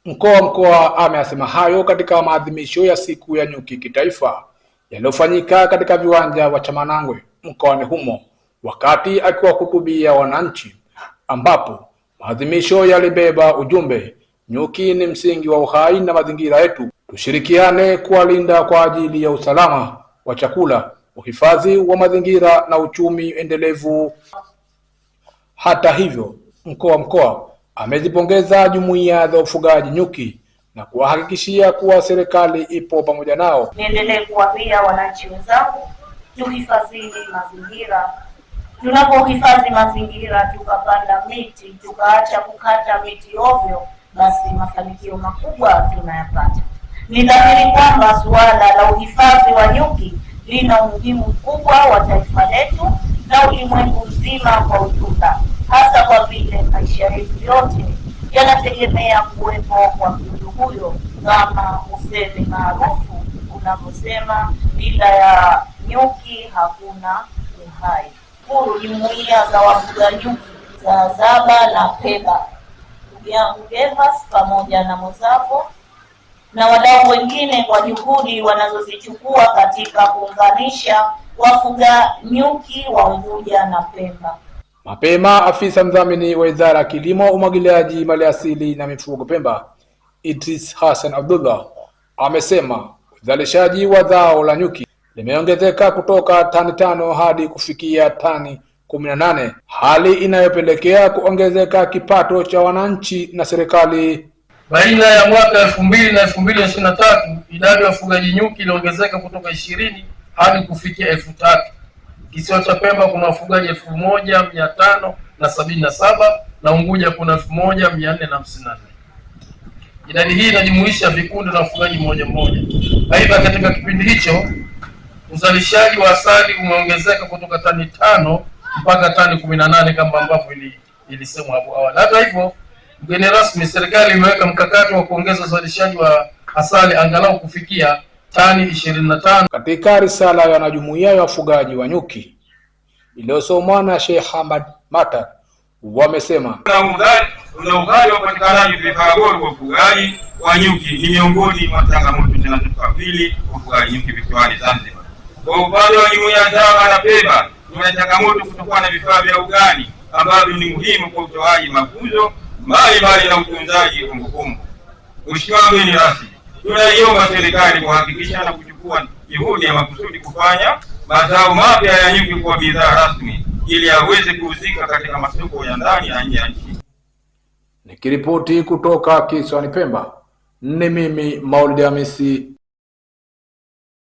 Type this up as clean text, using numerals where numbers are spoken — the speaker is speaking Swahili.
Mkuu wa mkoa ameyasema hayo katika maadhimisho ya siku ya nyuki kitaifa yaliyofanyika katika viwanja vya Chamanangwe mkoani humo, wakati akiwahutubia wananchi, ambapo maadhimisho yalibeba ujumbe: nyuki ni msingi wa uhai na mazingira yetu, tushirikiane kuwalinda kwa ajili ya usalama wa chakula, uhifadhi wa mazingira na uchumi endelevu. Hata hivyo, mkuu wa mkoa amezipongeza jumuiya za ufugaji nyuki na kuwahakikishia kuwa serikali ipo pamoja nao. Niendelee kuwaambia wananchi wenzangu, tuhifadhi mazingira. Tunapohifadhi mazingira, tukapanda miti, tukaacha kukata miti ovyo, basi mafanikio makubwa tunayapata. Ni dhahiri kwamba suala la uhifadhi wa nyuki lina umuhimu mkubwa wa taifa letu na ulimwengu mzima kwa ujumla, hasa kwa vile maisha yetu yote yanategemea kuwepo kwa mdudu huyo, kama usemi maarufu unavyosema, bila ya nyuki hakuna uhai. Jumuiya za wafuga nyuki za Zaba na Peba, ndugu yangu Gervas pamoja na Mozapo na wadau wengine kwa juhudi wanazozichukua katika kuunganisha wafuga nyuki wa Unguja na Pemba. Mapema afisa mdhamini wa Wizara ya Kilimo, Umwagiliaji, Maliasili na Mifugo Pemba, Idris Hassan Abdullah, amesema uzalishaji wa zao la nyuki limeongezeka kutoka tani 5 hadi kufikia tani 18, hali inayopelekea kuongezeka kipato cha wananchi na serikali. Baina ya mwaka 2000 na 2023 idadi ya wafugaji nyuki iliongezeka kutoka 20 hadi kufikia 3000. Kisiwa cha Pemba kuna wafugaji 1577 na Unguja kuna 1454. Idadi hii inajumuisha vikundi na wafugaji mmoja mmoja. Aidha, katika kipindi hicho uzalishaji wa asali umeongezeka kutoka tani 5 mpaka tani 18 kama ambavyo ilisemwa hapo awali. Hata hivyo, mgeni rasmi, serikali imeweka mkakati wa kuongeza uzalishaji wa asali angalau kufikia tani 25. Katika risala ya wanajumuiya ya wafugaji wa nyuki iliyosomwa na Sheikh Hamad Mata, wamesema ughali wa upatikanaji vifaa bora kwa ufugaji wa nyuki ni miongoni mwa changamoto zinazokabili ufugaji nyuki visiwani Zanzibar. Kwa upande wa jumuiya Zaba na Pemba, tuna changamoto kutokuwa na vifaa vya ugani ambavyo ni muhimu kwa utoaji mafunzo mbalimbali na utunzaji kumbukumbu. Mheshimiwa mgeni rasmi, tunaiomba serikali kuhakikisha na kuchukua juhudi ya makusudi kufanya mazao mapya ya nyuki kuwa bidhaa rasmi ili yaweze kuuzika katika masoko ya ndani na nje ya nchi. Nikiripoti kutoka kisiwani Pemba, ni mimi Maulid Hamisi.